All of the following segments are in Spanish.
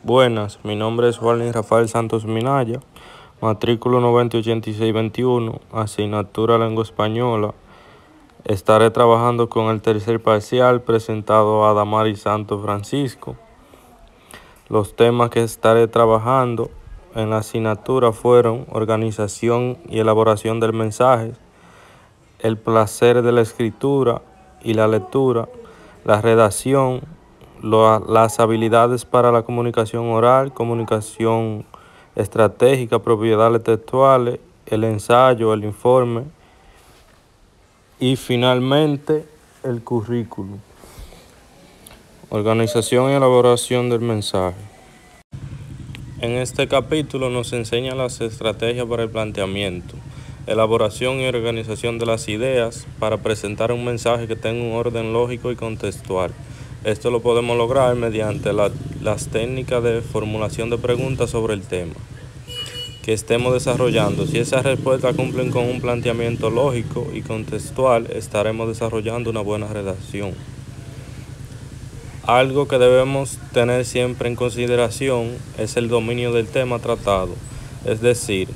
Buenas, mi nombre es Juan Rafael Santos Minaya, matrícula 908621, asignatura Lengua Española. Estaré trabajando con el tercer parcial presentado a Damaris Santos Francisco. Los temas que estaré trabajando en la asignatura fueron organización y elaboración del mensaje, el placer de la escritura y la lectura, la redacción, las habilidades para la comunicación oral, comunicación estratégica, propiedades textuales, el ensayo, el informe y finalmente el currículum. Organización y elaboración del mensaje. En este capítulo nos enseña las estrategias para el planteamiento, elaboración y organización de las ideas para presentar un mensaje que tenga un orden lógico y contextual. Esto lo podemos lograr mediante las técnicas de formulación de preguntas sobre el tema que estemos desarrollando. Si esas respuestas cumplen con un planteamiento lógico y contextual, estaremos desarrollando una buena redacción. Algo que debemos tener siempre en consideración es el dominio del tema tratado, es decir,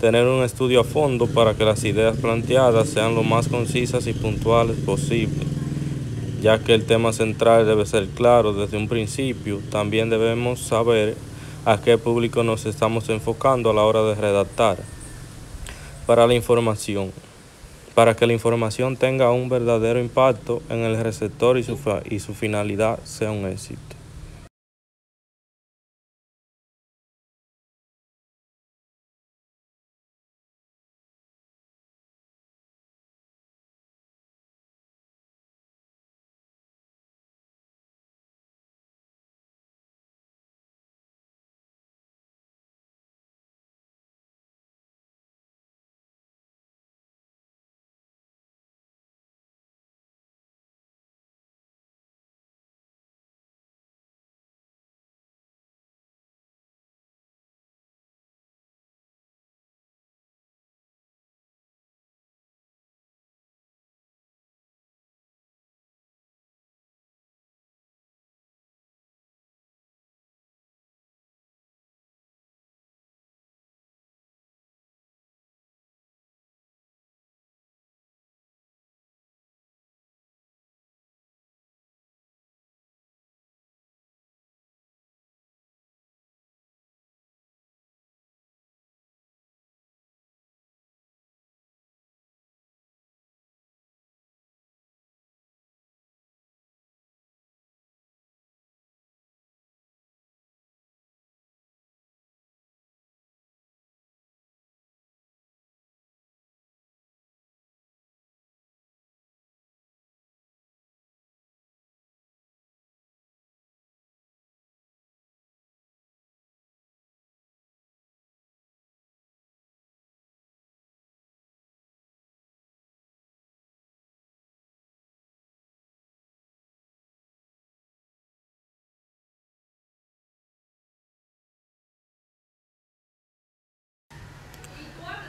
tener un estudio a fondo para que las ideas planteadas sean lo más concisas y puntuales posible. Ya que el tema central debe ser claro desde un principio, también debemos saber a qué público nos estamos enfocando a la hora de redactar. Para que la información tenga un verdadero impacto en el receptor y su finalidad sea un éxito.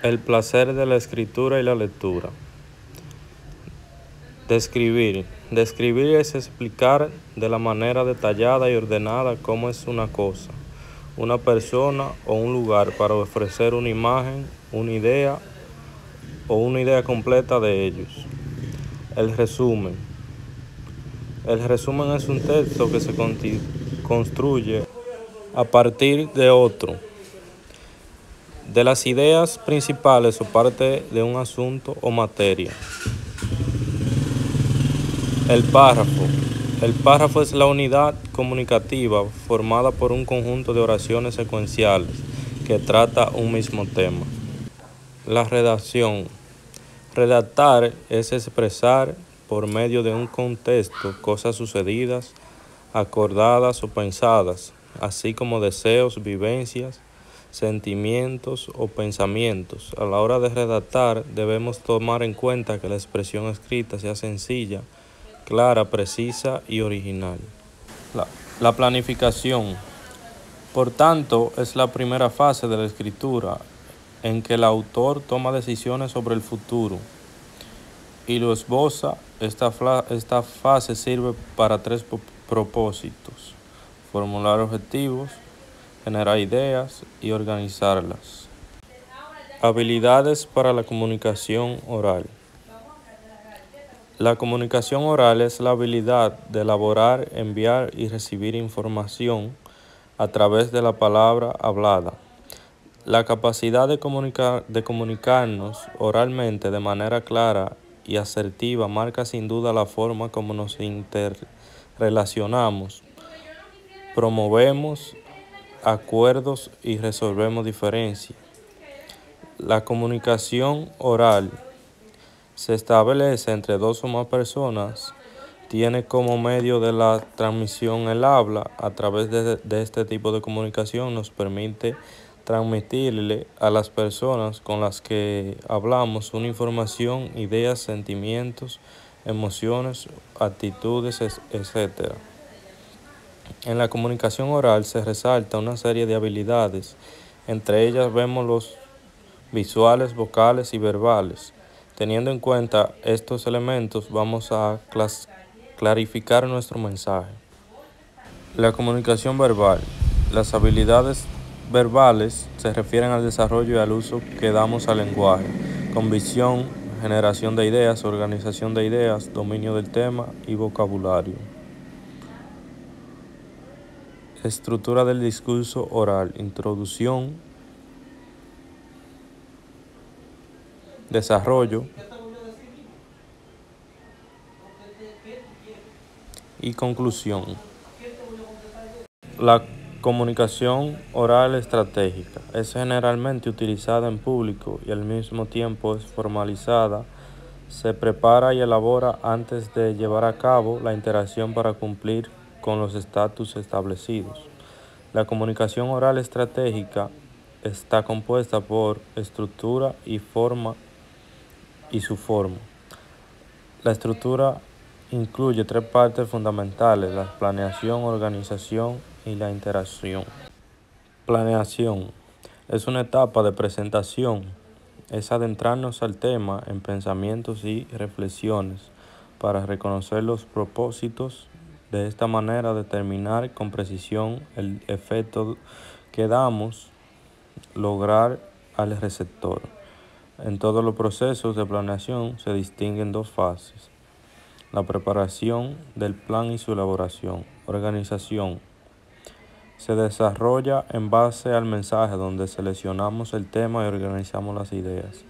El placer de la escritura y la lectura. Describir. Describir es explicar de la manera detallada y ordenada cómo es una cosa, una persona o un lugar para ofrecer una imagen, una idea o una idea completa de ellos. El resumen. El resumen es un texto que se construye a partir de otro, de las ideas principales o parte de un asunto o materia. El párrafo. El párrafo es la unidad comunicativa formada por un conjunto de oraciones secuenciales que trata un mismo tema. La redacción. Redactar es expresar por medio de un contexto cosas sucedidas, acordadas o pensadas, así como deseos, vivencias, sentimientos o pensamientos. A la hora de redactar debemos tomar en cuenta que la expresión escrita sea sencilla, clara, precisa y original. La planificación, por tanto, es la primera fase de la escritura en que el autor toma decisiones sobre el futuro y lo esboza. Esta fase sirve para tres propósitos: formular objetivos, generar ideas y organizarlas. Habilidades para la comunicación oral. La comunicación oral es la habilidad de elaborar, enviar y recibir información a través de la palabra hablada. La capacidad de comunicarnos oralmente de manera clara y asertiva marca sin duda la forma como nos interrelacionamos, promovemos acuerdos y resolvemos diferencias. La comunicación oral se establece entre dos o más personas, tiene como medio de la transmisión el habla. A través de este tipo de comunicación nos permite transmitirle a las personas con las que hablamos una información, ideas, sentimientos, emociones, actitudes, etc. En la comunicación oral se resalta una serie de habilidades. Entre ellas vemos los visuales, vocales y verbales. Teniendo en cuenta estos elementos, vamos a clarificar nuestro mensaje. La comunicación verbal. Las habilidades verbales se refieren al desarrollo y al uso que damos al lenguaje, con visión, generación de ideas, organización de ideas, dominio del tema y vocabulario. Estructura del discurso oral. Introducción, desarrollo y conclusión. La comunicación oral estratégica es generalmente utilizada en público y al mismo tiempo es formalizada. Se prepara y elabora antes de llevar a cabo la interacción para cumplir con los estatus establecidos. La comunicación oral estratégica está compuesta por estructura y su forma. La estructura incluye tres partes fundamentales: la planeación, organización y la interacción. Planeación es una etapa de presentación, es adentrarnos al tema en pensamientos y reflexiones para reconocer los propósitos. De esta manera determinar con precisión el efecto que damos lograr al receptor. En todos los procesos de planeación se distinguen dos fases: la preparación del plan y su elaboración. Organización se desarrolla en base al mensaje, donde seleccionamos el tema y organizamos las ideas.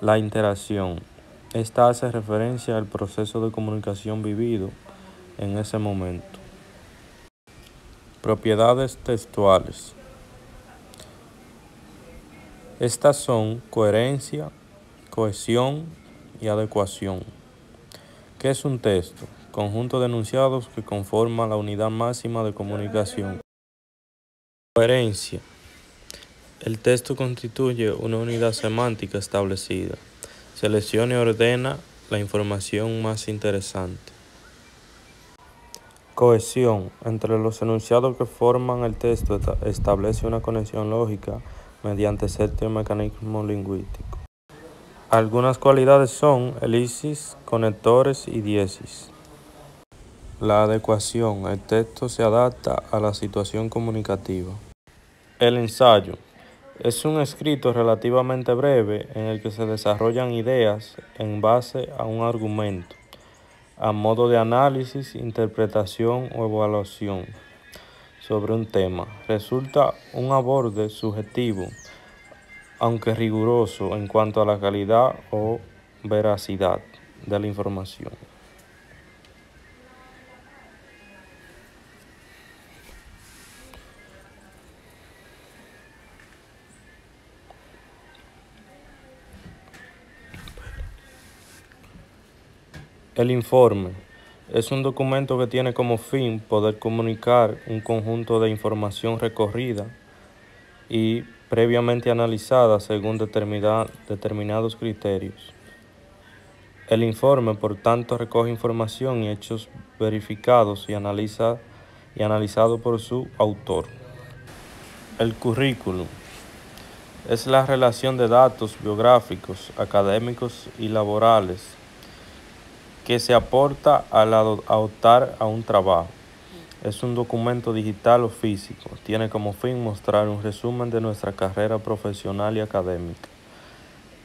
La interacción. Esta hace referencia al proceso de comunicación vivido en ese momento. Propiedades textuales. Estas son coherencia, cohesión y adecuación. ¿Qué es un texto? Conjunto de enunciados que conforma la unidad máxima de comunicación. Coherencia. El texto constituye una unidad semántica establecida. Selecciona y ordena la información más interesante. Cohesión. Entre los enunciados que forman el texto establece una conexión lógica mediante cierto mecanismo lingüístico. Algunas cualidades son elipsis, conectores y diesis. La adecuación. El texto se adapta a la situación comunicativa. El ensayo. Es un escrito relativamente breve en el que se desarrollan ideas en base a un argumento, a modo de análisis, interpretación o evaluación sobre un tema. Resulta un aborde subjetivo, aunque riguroso en cuanto a la calidad o veracidad de la información. El informe es un documento que tiene como fin poder comunicar un conjunto de información recorrida y previamente analizada según determinados criterios. El informe, por tanto, recoge información y hechos verificados y analizados por su autor. El currículum es la relación de datos biográficos, académicos y laborales que se aporta al optar a un trabajo. Es un documento digital o físico. Tiene como fin mostrar un resumen de nuestra carrera profesional y académica.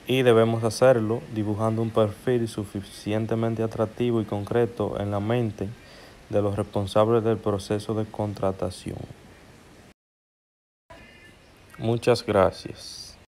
Y debemos hacerlo dibujando un perfil suficientemente atractivo y concreto en la mente de los responsables del proceso de contratación. Muchas gracias.